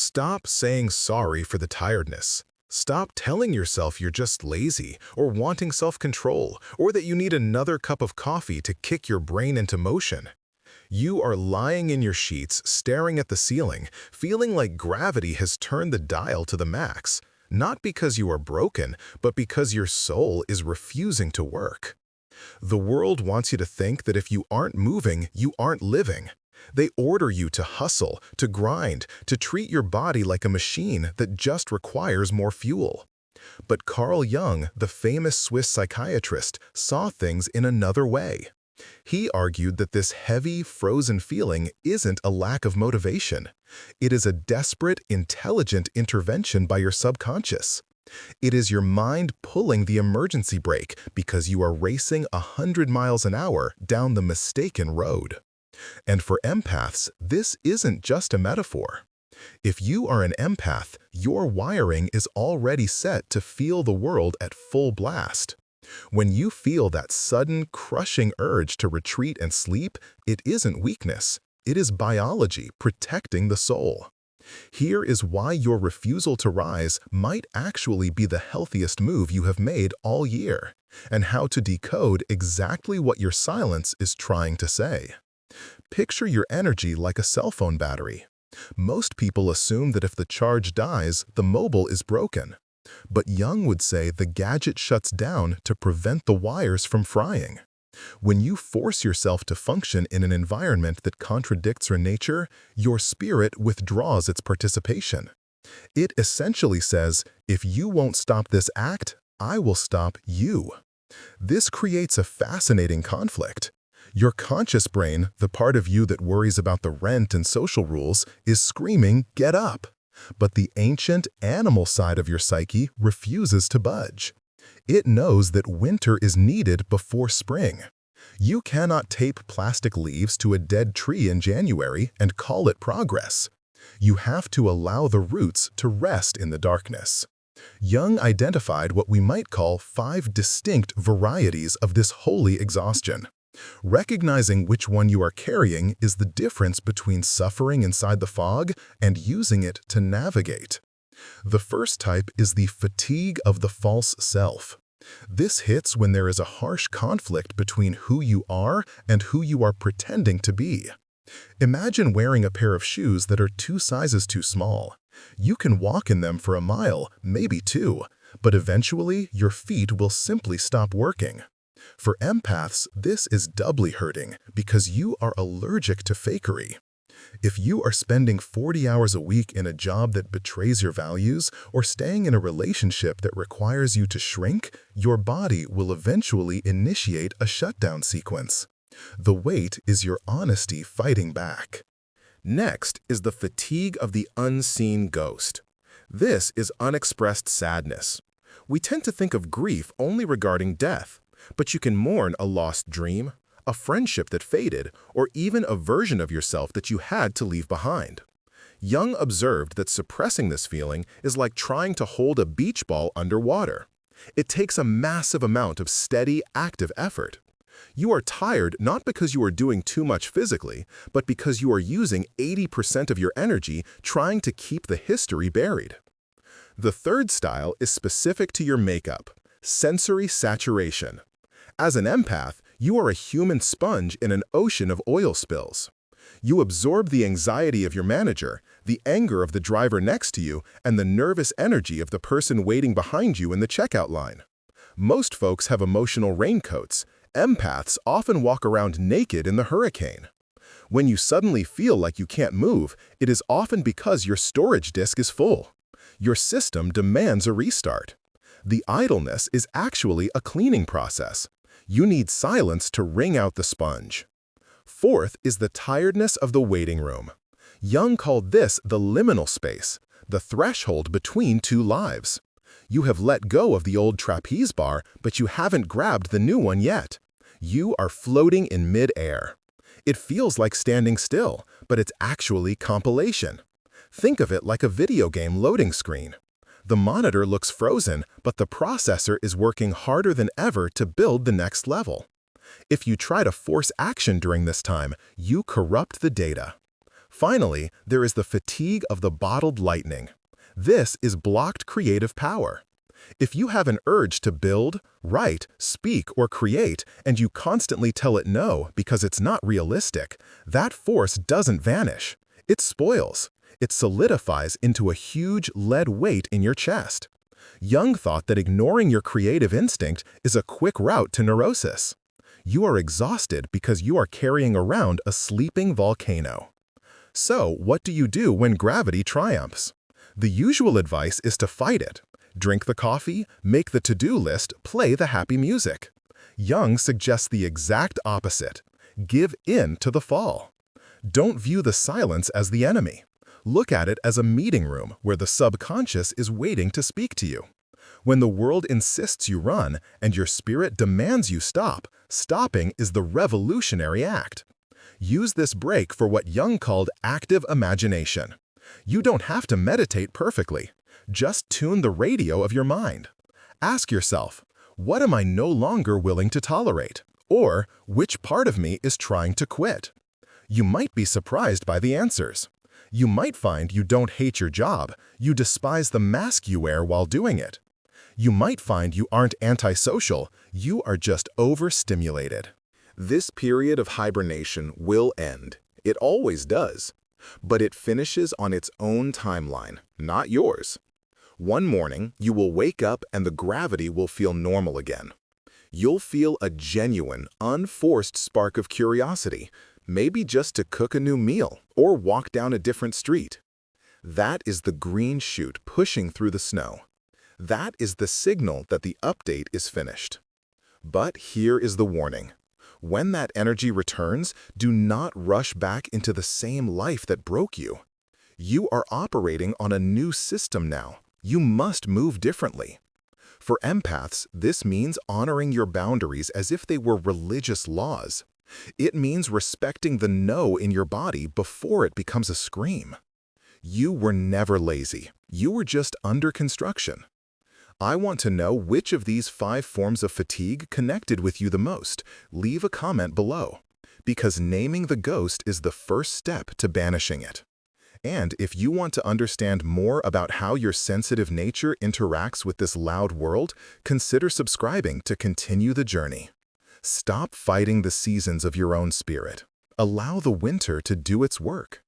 Stop saying sorry for the tiredness. Stop telling yourself you're just lazy or wanting self-control or that you need another cup of coffee to kick your brain into motion. You are lying in your sheets, staring at the ceiling, feeling like gravity has turned the dial to the max, not because you are broken, but because your soul is refusing to work. The world wants you to think that if you aren't moving, you aren't living. They order you to hustle, to grind, to treat your body like a machine that just requires more fuel. But Carl Jung, the famous Swiss psychiatrist, saw things in another way. He argued that this heavy, frozen feeling isn't a lack of motivation. It is a desperate, intelligent intervention by your subconscious. It is your mind pulling the emergency brake because you are racing 100 miles an hour down the mistaken road. And for empaths, this isn't just a metaphor. If you are an empath, your wiring is already set to feel the world at full blast. When you feel that sudden, crushing urge to retreat and sleep, it isn't weakness. It is biology protecting the soul. Here is why your refusal to rise might actually be the healthiest move you have made all year, and how to decode exactly what your silence is trying to say. Picture your energy like a cell phone battery. Most people assume that if the charge dies, the mobile is broken. But Jung would say the gadget shuts down to prevent the wires from frying. When you force yourself to function in an environment that contradicts your nature, your spirit withdraws its participation. It essentially says, if you won't stop this act, I will stop you. This creates a fascinating conflict. Your conscious brain, the part of you that worries about the rent and social rules, is screaming, get up. But the ancient animal side of your psyche refuses to budge. It knows that winter is needed before spring. You cannot tape plastic leaves to a dead tree in January and call it progress. You have to allow the roots to rest in the darkness. Jung identified what we might call 5 distinct varieties of this holy exhaustion. Recognizing which one you are carrying is the difference between suffering inside the fog and using it to navigate. The first type is the fatigue of the false self. This hits when there is a harsh conflict between who you are and who you are pretending to be. Imagine wearing a pair of shoes that are 2 sizes too small. You can walk in them for a mile, maybe 2, but eventually your feet will simply stop working. For empaths, this is doubly hurting because you are allergic to fakery. If you are spending 40 hours a week in a job that betrays your values or staying in a relationship that requires you to shrink, your body will eventually initiate a shutdown sequence. The weight is your honesty fighting back. Next is the fatigue of the unseen ghost. This is unexpressed sadness. We tend to think of grief only regarding death, but you can mourn a lost dream, a friendship that faded, or even a version of yourself that you had to leave behind. Jung observed that suppressing this feeling is like trying to hold a beach ball underwater. It takes a massive amount of steady, active effort. You are tired not because you are doing too much physically, but because you are using 80% of your energy trying to keep the history buried. The third style is specific to your makeup: sensory saturation. As an empath, you are a human sponge in an ocean of oil spills. You absorb the anxiety of your manager, the anger of the driver next to you, and the nervous energy of the person waiting behind you in the checkout line. Most folks have emotional raincoats. Empaths often walk around naked in the hurricane. When you suddenly feel like you can't move, it is often because your storage disk is full. Your system demands a restart. The idleness is actually a cleaning process. You need silence to wring out the sponge. Fourth is the tiredness of the waiting room. Jung called this the liminal space, the threshold between 2 lives. You have let go of the old trapeze bar, but you haven't grabbed the new one yet. You are floating in mid-air. It feels like standing still, but it's actually compilation. Think of it like a video game loading screen. The monitor looks frozen, but the processor is working harder than ever to build the next level. If you try to force action during this time, you corrupt the data. Finally, there is the fatigue of the bottled lightning. This is blocked creative power. If you have an urge to build, write, speak, or create, and you constantly tell it no because it's not realistic, that force doesn't vanish. It spoils. It solidifies into a huge lead weight in your chest. Jung thought that ignoring your creative instinct is a quick route to neurosis. You are exhausted because you are carrying around a sleeping volcano. So, what do you do when gravity triumphs? The usual advice is to fight it. Drink the coffee, make the to-do list, play the happy music. Jung suggests the exact opposite. Give in to the fall. Don't view the silence as the enemy. Look at it as a meeting room where the subconscious is waiting to speak to you. When the world insists you run and your spirit demands you stop, stopping is the revolutionary act. Use this break for what Jung called active imagination. You don't have to meditate perfectly. Just tune the radio of your mind. Ask yourself, what am I no longer willing to tolerate? Or, which part of me is trying to quit? You might be surprised by the answers. You might find you don't hate your job, you despise the mask you wear while doing it. You might find you aren't antisocial, you are just overstimulated. This period of hibernation will end. It always does. But it finishes on its own timeline, not yours. One morning, you will wake up and the gravity will feel normal again. You'll feel a genuine, unforced spark of curiosity, maybe just to cook a new meal or walk down a different street. That is the green shoot pushing through the snow. That is the signal that the update is finished. But here is the warning. When that energy returns, do not rush back into the same life that broke you. You are operating on a new system now. You must move differently. For empaths, this means honoring your boundaries as if they were religious laws. It means respecting the no in your body before it becomes a scream. You were never lazy. You were just under construction. I want to know which of these 5 forms of fatigue connected with you the most. Leave a comment below, because naming the ghost is the first step to banishing it. And if you want to understand more about how your sensitive nature interacts with this loud world, consider subscribing to continue the journey. Stop fighting the seasons of your own spirit. Allow the winter to do its work.